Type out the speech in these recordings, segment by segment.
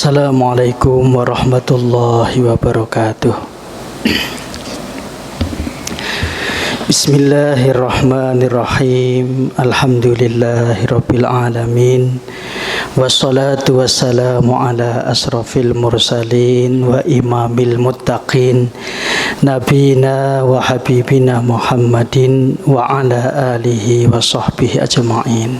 Assalamualaikum warahmatullahi wabarakatuh. Bismillahirrahmanirrahim. Alhamdulillahirabbil alamin. Wassalatu wassalamu ala asrafil mursalin wa imamil muttaqin nabiyina wa habibina Muhammadin wa ala alihi wa sahbihi ajma'in.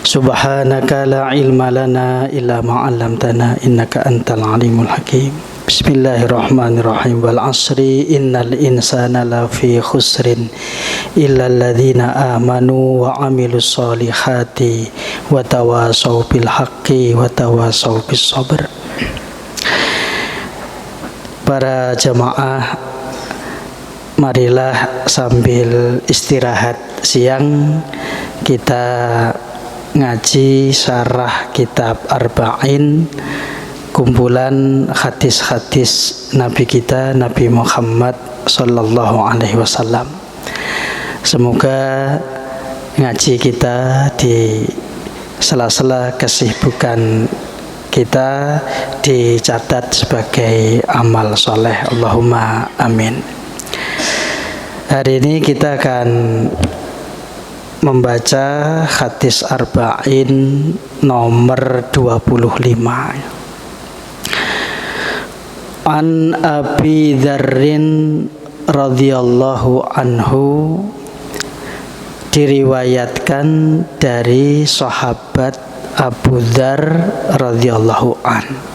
Subhanaka la ilma lana illa ma 'allamtana innaka antal alimul hakim. Bismillahirrahmanirrahim. Wal 'asri innal insana lafi khusrin illa alladzina amanu wa 'amilus solihati wa tawasaw bil haqqi wa tawasaw bis sabr. Para jamaah, marilah sambil istirahat siang kita ngaji syarah kitab Arba'in, kumpulan hadis-hadis Nabi kita Nabi Muhammad sallallahu alaihi wasallam. Semoga ngaji kita di sela-sela kesibukan kita dicatat sebagai amal soleh. Allahumma amin. Hari ini kita akan membaca hadis Arba'in nomor 25. An Abi Dzarrin radhiyallahu anhu, diriwayatkan dari sahabat Abu Dzar radhiyallahu an.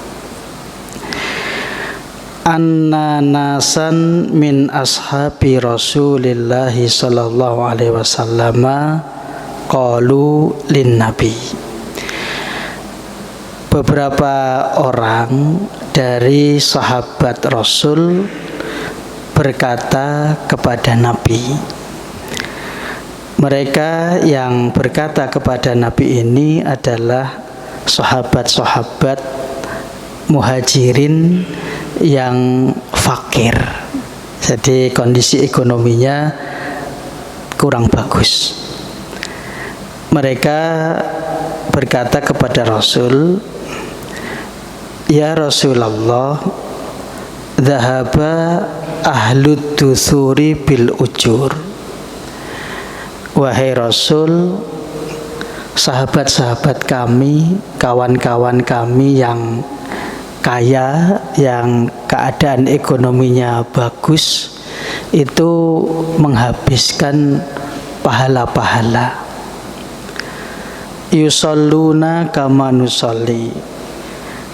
Anna nasan min ashabi Rasulillah sallallahu alaihi wasallam qalu lin nabi. Beberapa orang dari sahabat Rasul berkata kepada Nabi. Mereka yang berkata kepada Nabi ini adalah sahabat-sahabat muhajirin yang fakir, jadi kondisi ekonominya kurang bagus. Mereka berkata kepada Rasul, ya Rasulullah, dhahaba ahlud dusuri bil ujur. Wahai Rasul, sahabat-sahabat kami, kawan-kawan kami yang kaya, yang keadaan ekonominya bagus, itu menghabiskan pahala-pahala. Yusalluna kama nusalli,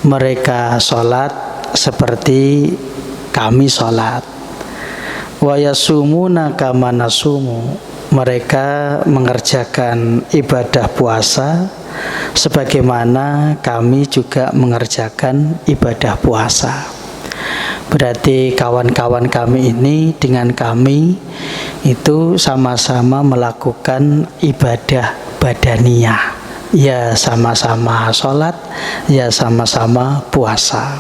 mereka sholat seperti kami sholat. Wa yasumuna kama nasumu, mereka mengerjakan ibadah puasa sebagaimana kami juga mengerjakan ibadah puasa. Berarti kawan-kawan kami ini dengan kami itu sama-sama melakukan ibadah badaniyah, ya sama-sama sholat, ya sama-sama puasa.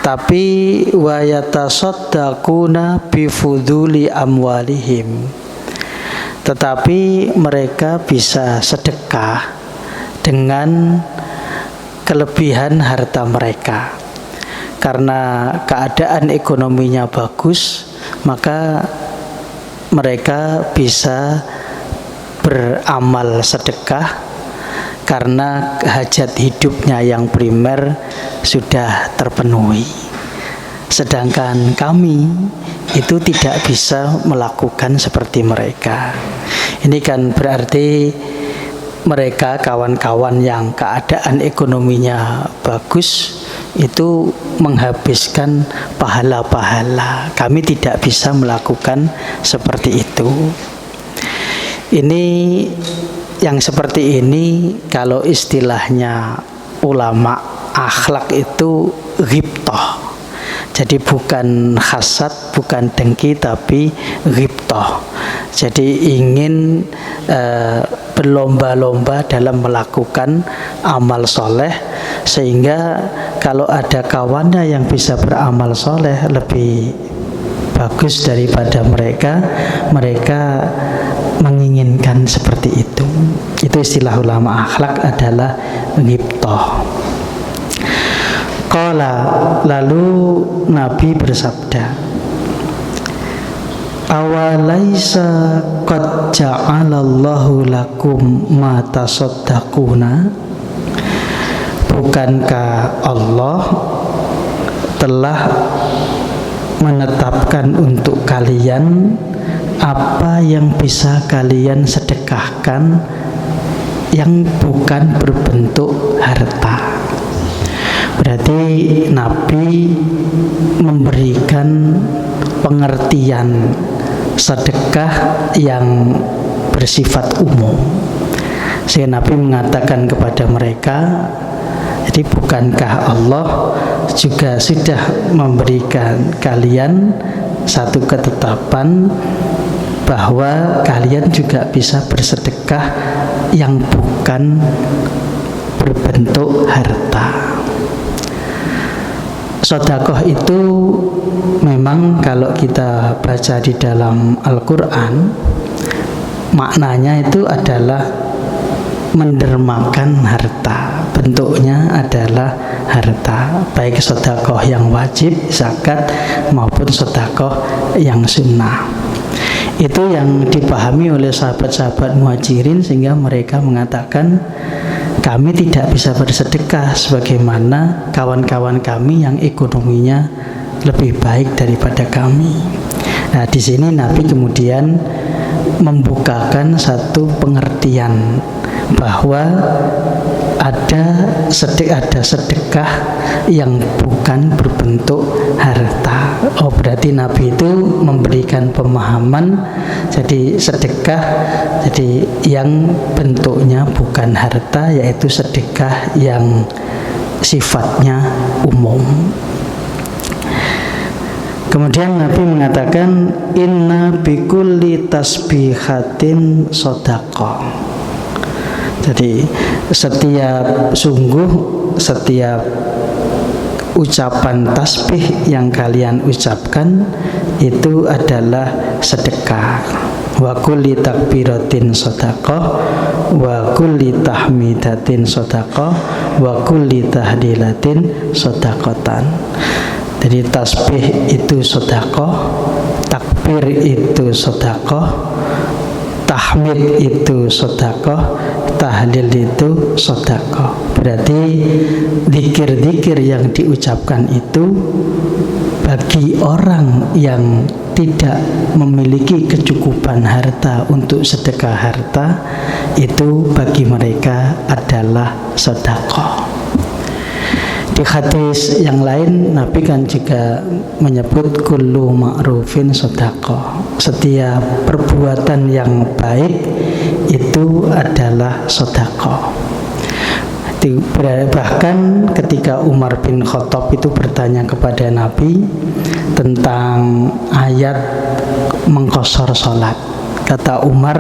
Tapi wa yatasaddaquna bifuduli amwalihim, tetapi mereka bisa sedekah dengan kelebihan harta mereka. Karena keadaan ekonominya bagus, maka mereka bisa beramal sedekah karena hajat hidupnya yang primer sudah terpenuhi. Sedangkan kami itu tidak bisa melakukan seperti mereka. Ini kan berarti mereka kawan-kawan yang keadaan ekonominya bagus itu menghabiskan pahala-pahala. Kami tidak bisa melakukan seperti itu. Ini yang seperti ini kalau istilahnya ulama akhlak itu ghibthah. Jadi bukan hasad, bukan dengki, tapi ghibthah. Jadi ingin berlomba-lomba dalam melakukan amal soleh, sehingga kalau ada kawannya yang bisa beramal soleh lebih bagus daripada mereka, mereka menginginkan seperti itu. Itu istilah ulama akhlak adalah ghibthah. Qala, lalu Nabi bersabda, awalaisa qad ja'alallahu lakum ma tasaddaquna, bukankah Allah telah menetapkan untuk kalian apa yang bisa kalian sedekahkan yang bukan berbentuk harta. Berarti Nabi memberikan pengertian sedekah yang bersifat umum. Sehingga Nabi mengatakan kepada mereka, jadi bukankah Allah juga sudah memberikan kalian satu ketetapan bahwa kalian juga bisa bersedekah yang bukan berbentuk harta. Sedekah itu memang kalau kita baca di dalam Al-Quran, maknanya itu adalah mendermakan harta. Bentuknya adalah harta, baik sedekah yang wajib, zakat, maupun sedekah yang sunnah. Itu yang dipahami oleh sahabat-sahabat muhajirin, sehingga mereka mengatakan, kami tidak bisa bersedekah sebagaimana kawan-kawan kami yang ekonominya lebih baik daripada kami. Nah, di sini Nabi kemudian membukakan satu pengertian bahwa ada sedekah yang bukan berbentuk harta. Oh, berarti Nabi itu memberikan pemahaman, jadi sedekah jadi yang bentuknya bukan harta, yaitu sedekah yang sifatnya umum. Kemudian Nabi mengatakan, inna bikulli tasbihatin shadaqah. Jadi setiap ucapan tasbih yang kalian ucapkan itu adalah sedekah. Wa kulli takbiratin shadaqah, wa kulli tahmidatin shadaqah, wa kulli tahlilatin shadaqatan. Jadi tasbih itu sedekah, takbir itu sedekah, tahmid itu sedekah, tahlil itu sedekah. Berarti zikir-zikir yang diucapkan itu bagi orang yang tidak memiliki kecukupan harta untuk sedekah harta, itu bagi mereka adalah sedekah. Di hadis yang lain Nabi kan juga menyebut kullu ma'rufin sedekah. Setiap perbuatan yang baik itu adalah sedekah. Bahkan ketika Umar bin Khattab itu bertanya kepada Nabi tentang ayat mengqashar salat, kata Umar,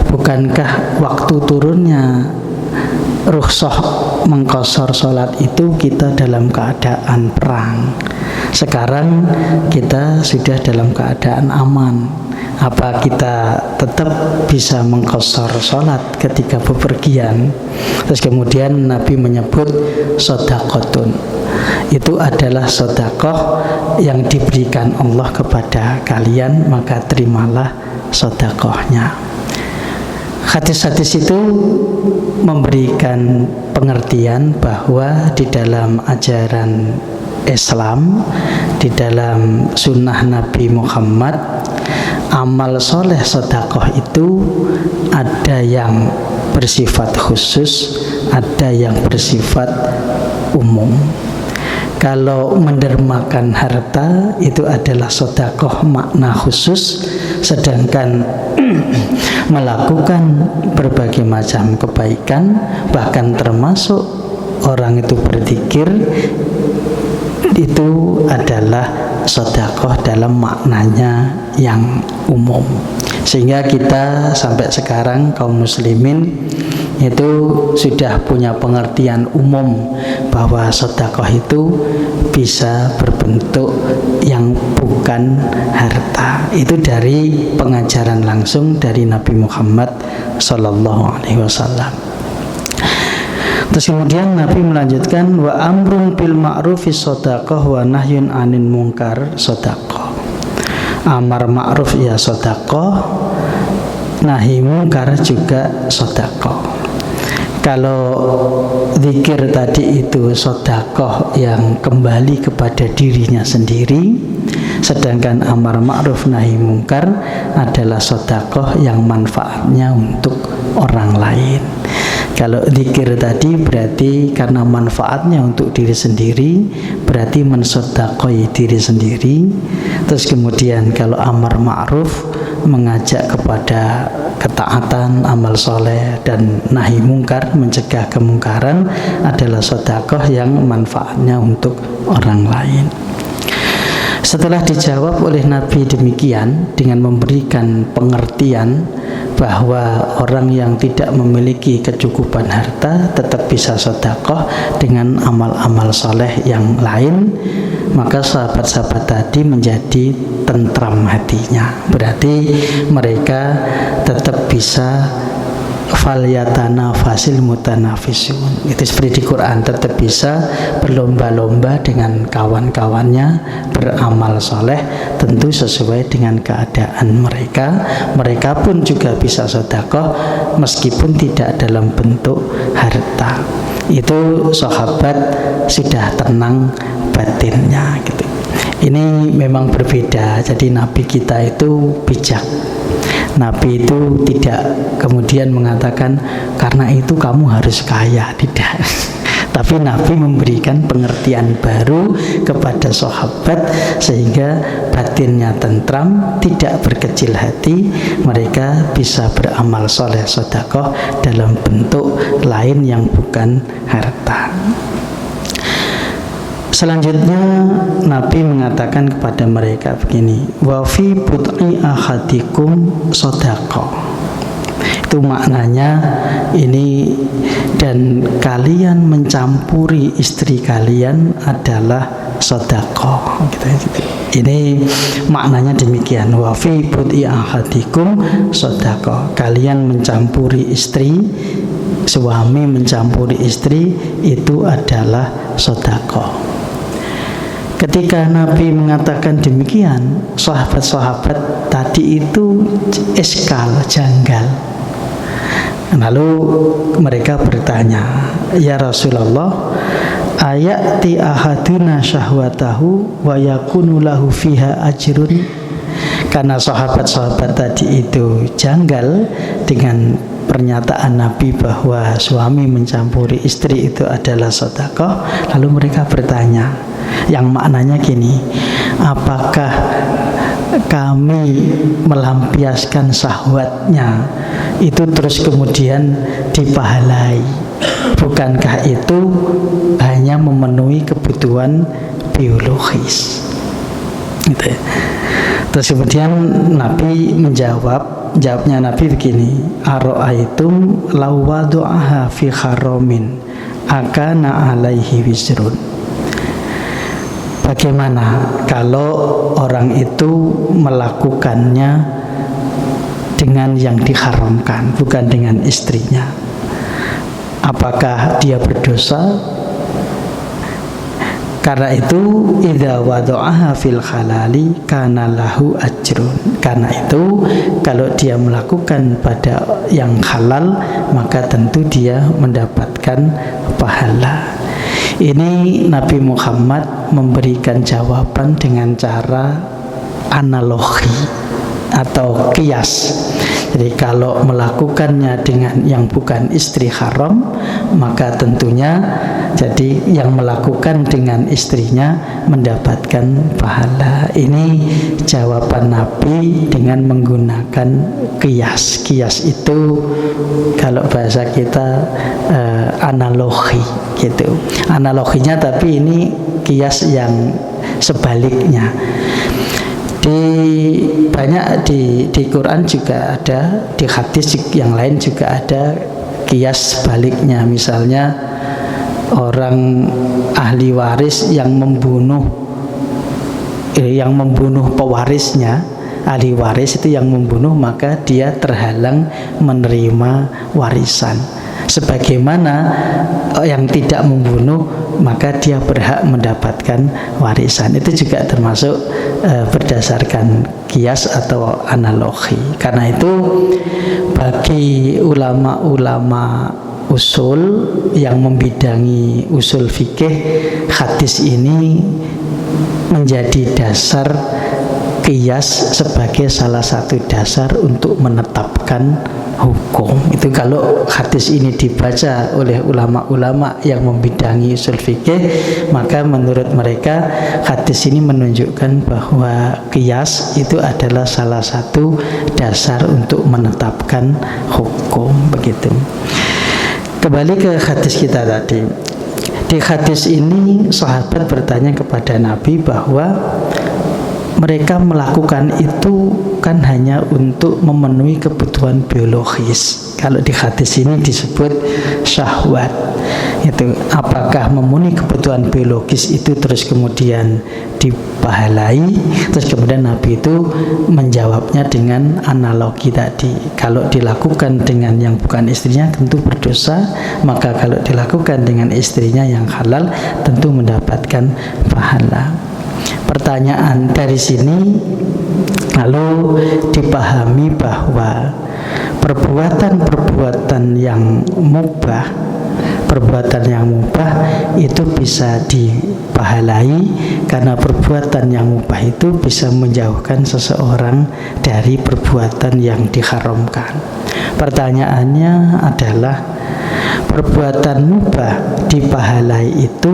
bukankah waktu turunnya rukhsah mengqashar salat itu kita dalam keadaan perang? Sekarang kita sudah dalam keadaan aman. Apa kita tetap bisa mengqashar salat ketika bepergian? Terus kemudian Nabi menyebut shadaqatun. Itu adalah sedekah yang diberikan Allah kepada kalian, maka terimalah sedekahnya. Hadis-hadis itu memberikan pengertian bahwa di dalam ajaran Islam, di dalam sunnah Nabi Muhammad, amal soleh sedekah itu ada yang bersifat khusus, ada yang bersifat umum. Kalau mendermakan harta itu adalah sedekah makna khusus, sedangkan melakukan berbagai macam kebaikan, bahkan termasuk orang itu berzikir, itu adalah sedekah dalam maknanya yang umum. Sehingga kita sampai sekarang kaum muslimin itu sudah punya pengertian umum bahwa sedekah itu bisa berbentuk yang bukan harta. Itu dari pengajaran langsung dari Nabi Muhammad SAW. Terus kemudian Nabi melanjutkan wa amrun bil ma'rufi shadaqah wa nahyun 'anil munkar shadaqah. Amar ma'ruf ya shadaqah, nahi munkar juga shadaqah. Kalau zikir tadi itu sedekah yang kembali kepada dirinya sendiri, sedangkan amar ma'ruf nahi mungkar adalah sedekah yang manfaatnya untuk orang lain. Kalau zikir tadi berarti karena manfaatnya untuk diri sendiri, berarti mensedekahi diri sendiri. Terus kemudian kalau amar ma'ruf mengajak kepada ketaatan, amal soleh, dan nahi mungkar, mencegah kemungkaran, adalah sedekah yang manfaatnya untuk orang lain. Setelah dijawab oleh Nabi demikian dengan memberikan pengertian bahwa orang yang tidak memiliki kecukupan harta tetap bisa sedekah dengan amal-amal soleh yang lain, maka sahabat-sahabat tadi menjadi tentram hatinya. Berarti mereka tetap bisa falyatana fasil mutanafisun. Itu seperti di Quran, tetap bisa berlomba-lomba dengan kawan-kawannya beramal soleh, tentu sesuai dengan keadaan mereka. Mereka pun juga bisa sedekah meskipun tidak dalam bentuk harta. Itu sahabat sudah tenang batinnya gitu. Ini memang berbeda. Jadi Nabi kita itu bijak. Nabi itu tidak kemudian mengatakan karena itu kamu harus kaya, tidak. Tapi Nabi memberikan pengertian baru kepada sahabat sehingga batinnya tentram, tidak berkecil hati. Mereka bisa beramal soleh sedekah dalam bentuk lain yang bukan harta. Selanjutnya Nabi mengatakan kepada mereka begini, wa fi bud'i ahadikum shadaqah. Itu maknanya ini, dan kalian mencampuri istri kalian adalah shadaqah. Ini maknanya demikian, wa fi bud'i ahadikum shadaqah. Kalian mencampuri istri, suami mencampuri istri, itu adalah shadaqah. Ketika Nabi mengatakan demikian, sahabat-sahabat tadi itu eskal, janggal. Lalu mereka bertanya, ya Rasulullah, ayati ahaduna syahwatahu wa yakunu lahu fiha ajrun. Karena sahabat-sahabat tadi itu janggal dengan pernyataan Nabi bahwa suami mencampuri istri itu adalah sedekah. Lalu mereka bertanya yang maknanya gini, apakah kami melampiaskan syahwatnya itu terus kemudian dipahalai? Bukankah itu hanya memenuhi kebutuhan biologis? Gitu. Terus kemudian Nabi jawabnya Nabi begini, aro'aitum law wadu'aha fi haramin akana alaihi wizrun. Bagaimana kalau orang itu melakukannya dengan yang diharamkan, bukan dengan istrinya? Apakah dia berdosa? Karena itu idza wada'aha fil halali kana lahu ajrun. Karena itu kalau dia melakukan pada yang halal, maka tentu dia mendapatkan pahala. Ini Nabi Muhammad memberikan jawaban dengan cara analogi atau kias. Jadi kalau melakukannya dengan yang bukan istri haram, maka tentunya jadi yang melakukan dengan istrinya mendapatkan pahala. Ini jawaban Nabi dengan menggunakan kias. Kias itu kalau bahasa kita analogi gitu. Analoginya tapi ini kias yang sebaliknya. Di Quran juga ada, di hadis yang lain juga ada kias sebaliknya. Misalnya orang ahli waris yang membunuh pewarisnya, ahli waris itu yang membunuh, maka dia terhalang menerima warisan. Sebagaimana yang tidak membunuh maka dia berhak mendapatkan warisan. Itu juga termasuk berdasarkan kias atau analogi. Karena itu bagi ulama-ulama usul yang membidangi usul fikih, hadis ini menjadi dasar qiyas sebagai salah satu dasar untuk menetapkan hukum. Itu kalau hadis ini dibaca oleh ulama-ulama yang membidangi usul fikih, maka menurut mereka hadis ini menunjukkan bahwa qiyas itu adalah salah satu dasar untuk menetapkan hukum. Begitu. Kembali ke hadis kita tadi. Di hadis ini sahabat bertanya kepada Nabi bahwa mereka melakukan itu kan hanya untuk memenuhi kebutuhan biologis. Kalau di hadis ini disebut syahwat. Itu apakah memenuhi kebutuhan biologis itu terus kemudian dipahalai? Terus kemudian Nabi itu menjawabnya dengan analogi tadi. Kalau dilakukan dengan yang bukan istrinya tentu berdosa, maka kalau dilakukan dengan istrinya yang halal tentu mendapatkan pahala. Pertanyaan dari sini lalu dipahami bahwa perbuatan yang mubah itu bisa dipahalai karena perbuatan yang mubah itu bisa menjauhkan seseorang dari perbuatan yang diharamkan. Pertanyaannya adalah, perbuatan mubah dipahalai itu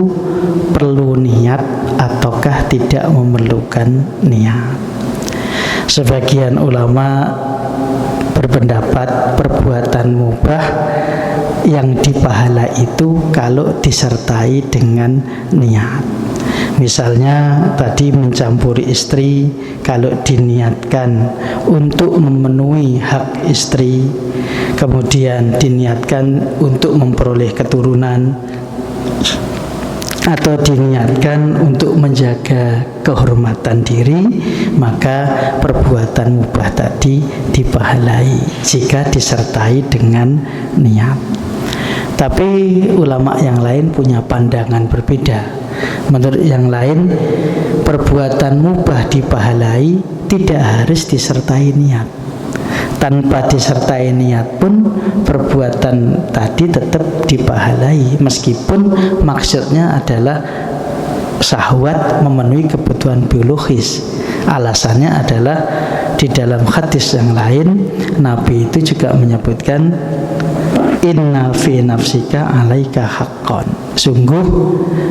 perlu niat ataukah tidak memerlukan niat? Sebagian ulama berpendapat perbuatan mubah yang dipahala itu kalau disertai dengan niat. Misalnya tadi mencampuri istri, kalau diniatkan untuk memenuhi hak istri, kemudian diniatkan untuk memperoleh keturunan, atau diniatkan untuk menjaga kehormatan diri, maka perbuatan mubah tadi dipahalai jika disertai dengan niat. Tapi ulama yang lain punya pandangan berbeda. Menurut yang lain, perbuatan mubah dipahalai tidak harus disertai niat. Tanpa disertai niat pun perbuatan tadi tetap dipahalai, meskipun maksudnya adalah syahwat memenuhi kebutuhan biologis. Alasannya adalah di dalam hadis yang lain Nabi itu juga menyebutkan inna fi nafsika alaika haqqan. Sungguh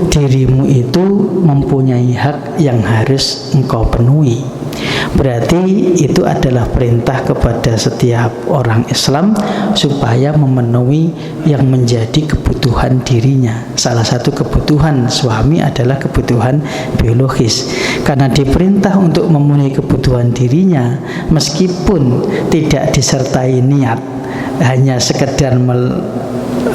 dirimu itu mempunyai hak yang harus engkau penuhi. Berarti itu adalah perintah kepada setiap orang Islam supaya memenuhi yang menjadi kebutuhan dirinya. Salah satu kebutuhan suami adalah kebutuhan biologis. Karena diperintah untuk memenuhi kebutuhan dirinya, meskipun tidak disertai niat, hanya sekedar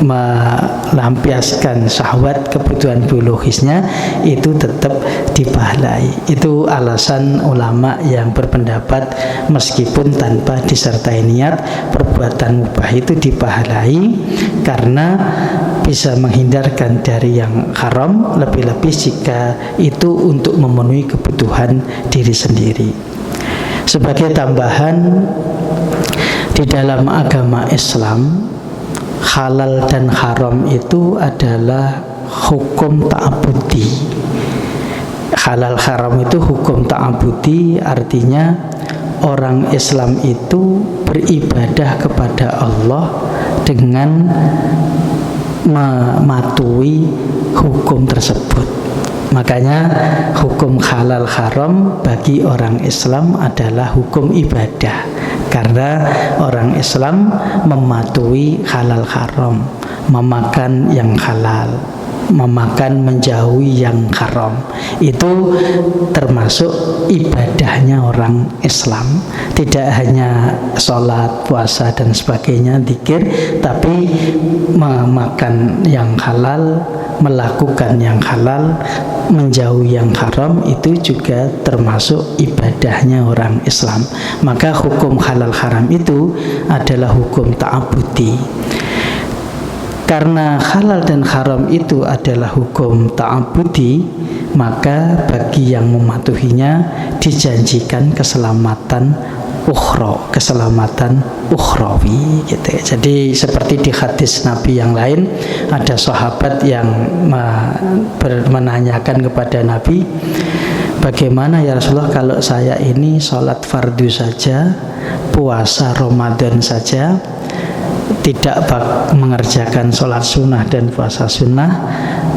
melampiaskan syahwat kebutuhan biologisnya, itu tetap dipahalai. Itu alasan ulama yang berpendapat meskipun tanpa disertai niat, perbuatan mubah itu dipahalai karena bisa menghindarkan dari yang haram, lebih-lebih jika itu untuk memenuhi kebutuhan diri sendiri. Sebagai tambahan, di dalam agama Islam, halal dan haram itu adalah hukum ta'abudi. Halal haram itu hukum ta'abudi, artinya orang Islam itu beribadah kepada Allah dengan mematuhi hukum tersebut. Makanya hukum halal haram bagi orang Islam adalah hukum ibadah, karena orang Islam mematuhi halal haram, memakan yang halal, memakan menjauhi yang haram. Itu termasuk ibadahnya orang Islam. Tidak hanya sholat, puasa dan sebagainya, zikir, tapi memakan yang halal, melakukan yang halal, menjauhi yang haram, itu juga termasuk ibadahnya orang Islam. Maka hukum halal haram itu adalah hukum ta'abudi. Karena halal dan haram itu adalah hukum ta'abudi, maka bagi yang mematuhinya dijanjikan keselamatan ukhra, keselamatan ukhrawi gitu ya. Jadi seperti di hadis Nabi yang lain, ada sahabat yang menanyakan kepada Nabi, bagaimana ya Rasulullah kalau saya ini sholat fardu saja, puasa Ramadan saja, tidak mengerjakan sholat sunnah dan puasa sunnah,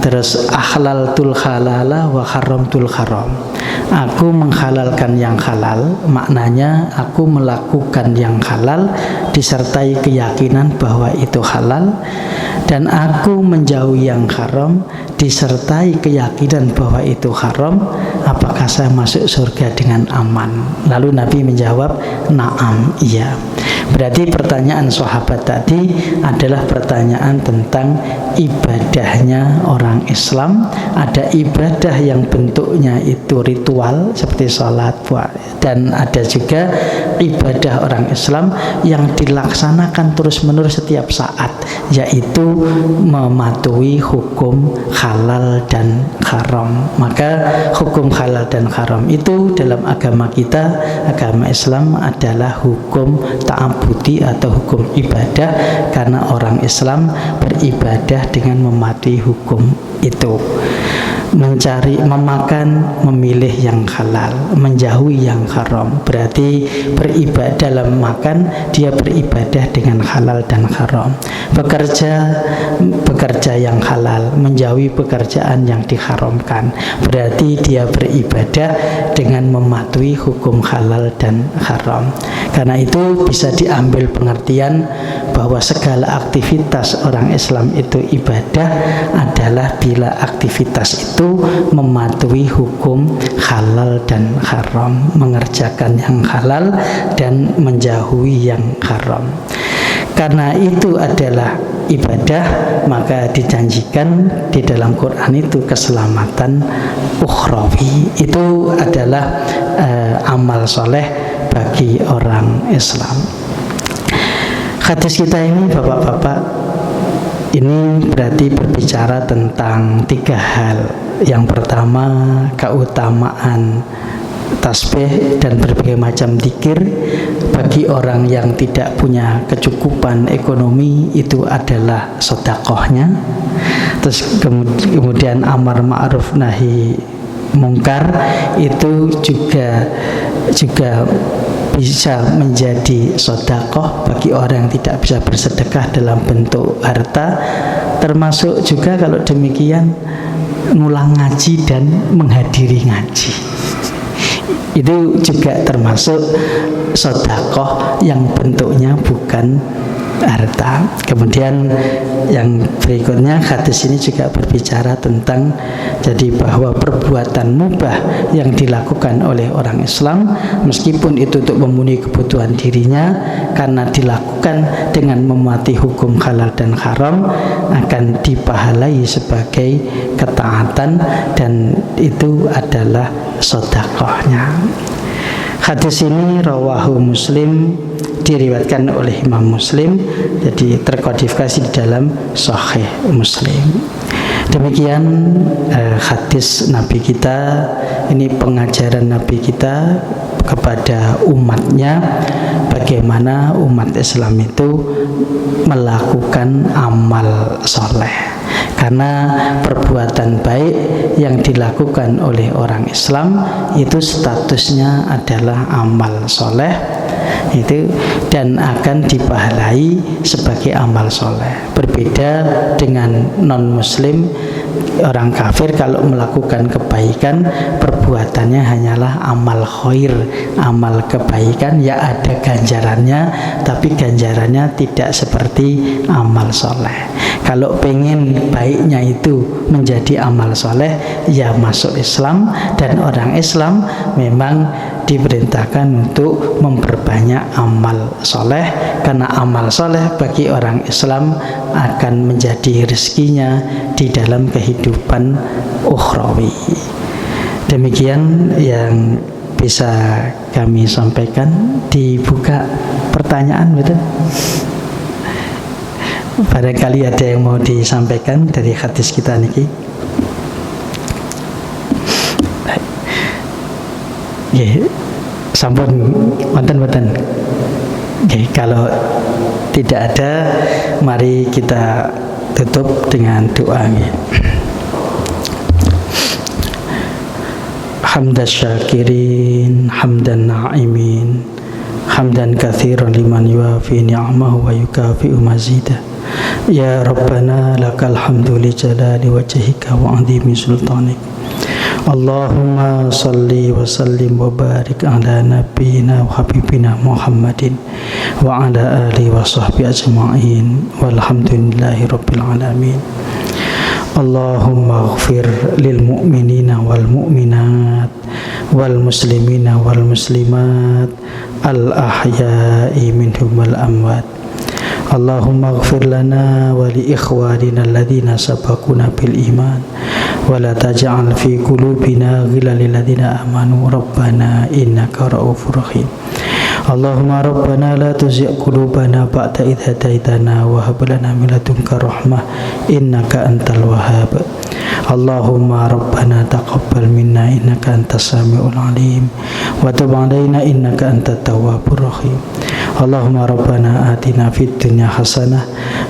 terus ahlaltul halala wa haramtul haram, aku menghalalkan yang halal, maknanya aku melakukan yang halal disertai keyakinan bahwa itu halal, dan aku menjauhi yang haram disertai keyakinan bahwa itu haram, apakah saya masuk surga dengan aman? Lalu Nabi menjawab, na'am, iya. Berarti pertanyaan sahabat tadi adalah pertanyaan tentang ibadahnya orang Islam. Ada ibadah yang bentuknya itu ritual seperti sholat, dan ada juga ibadah orang Islam yang dilaksanakan terus-menerus setiap saat, yaitu mematuhi hukum halal dan haram. Maka hukum halal dan haram itu dalam agama kita, agama Islam, adalah hukum ta'abudi atau hukum ibadah, karena orang Islam beribadah dengan mematuhi hukum itu. Mencari, memakan, memilih yang halal, menjauhi yang haram. Berarti beribadah dalam makan, dia beribadah dengan halal dan haram. Bekerja yang halal, menjauhi pekerjaan yang diharamkan. Berarti dia beribadah dengan mematuhi hukum halal dan haram. Karena itu bisa diambil pengertian bahwa segala aktivitas orang Islam itu ibadah adalah bila aktivitas itu mematuhi hukum halal dan haram, mengerjakan yang halal dan menjauhi yang haram. Karena itu adalah ibadah, maka dijanjikan di dalam Quran itu keselamatan ukhrawi. Itu adalah amal soleh bagi orang Islam. Hadis kita ini, bapak-bapak, ini berarti berbicara tentang 3 hal. Yang pertama, keutamaan tasbih dan berbagai macam zikir bagi orang yang tidak punya kecukupan ekonomi, itu adalah sedekahnya. Terus kemudian amar ma'ruf nahi mungkar itu juga bisa menjadi sedekah bagi orang yang tidak bisa bersedekah dalam bentuk harta. Termasuk juga kalau demikian ngulang ngaji dan menghadiri ngaji, itu juga termasuk sedekah yang bentuknya bukan harta. Kemudian yang berikutnya, hadis ini juga berbicara tentang jadi bahwa perbuatan mubah yang dilakukan oleh orang Islam, meskipun itu untuk memenuhi kebutuhan dirinya, karena dilakukan dengan mematuhi hukum halal dan haram, akan dipahalai sebagai ketaatan, dan itu adalah sedekahnya. Hadis ini rawahu Muslim, diriwayatkan oleh Imam Muslim, jadi terkodifikasi di dalam Sahih Muslim. Demikian hadis Nabi kita, ini pengajaran Nabi kita kepada umatnya, bagaimana umat Islam itu melakukan amal soleh. Karena perbuatan baik yang dilakukan oleh orang Islam itu statusnya adalah amal soleh, itu, dan akan dipahalai sebagai amal soleh. Berbeda dengan non muslim, orang kafir kalau melakukan kebaikan, perbuatannya hanyalah amal khair, amal kebaikan, ya ada ganjarannya, tapi ganjarannya tidak seperti amal soleh. Kalau pengen baiknya itu menjadi amal soleh, ya masuk Islam, dan orang Islam memang diperintahkan untuk memperbanyak amal soleh, karena amal soleh bagi orang Islam akan menjadi rezekinya di dalam kehidupan ukhrawi. Demikian yang bisa kami sampaikan. Dibuka pertanyaan, betul? Barangkali ada yang mau disampaikan dari hadis kita niki. Nggih, sampun wonten-wonten. Nggih, kalau tidak ada, mari kita tutup dengan doa nggih. Hamdan syakirin, hamdan na'imin, hamdan katsiran liman yuafi ni'amahu wa yukafi'u mazidah. Ya Rabbana lakal hamdu li jalali wajhika wa 'azimi sultanik. Allahumma salli wa sallim wa barik ala nabiyyina wa habibina Muhammadin wa ala alihi wa sahbihi ajma'in walhamdulillahi rabbil alamin. Allahumma ighfir lil mu'minina wal mu'minat wal muslimina wal muslimat al ahya'i minhum wal amwat. Allahumma ighfir lana wa li ikhwanina alladhina sabaquna bil iman wa la taj'al fi qulubina ghillan lil ladzina amanu rabbana innaka ra'ufur rahim. Allahumma rabbana la tuzigh qulubana ba'da idh hadaitana wa hab lana min ladunka rahmah innaka antal wahhab. Allahumma rabbana taqabbal minna innaka antas samiul alim wa tub 'alaina innaka antat tawwabur rahim. Allahumma rabbana atina fid dunya hasanah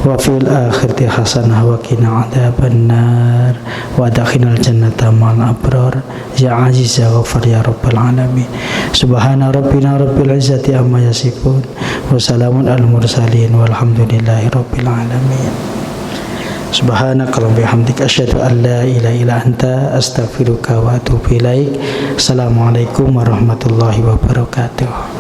wa fil akhirati hasanah wa qina adzabannar wa adkhilnal jannata ma'al abrar ya aziz ya ghafar ya rabbal alamin. Subhana rabbina rabbil izzati amma yasifun wa salamun al mursalin walhamdulillahi rabbil alamin. Subhanakallahumma bihamdika asyhadu an la ilaha illa anta astaghfiruka wa atubu ilaik. Assalamualaikum warahmatullahi wabarakatuh.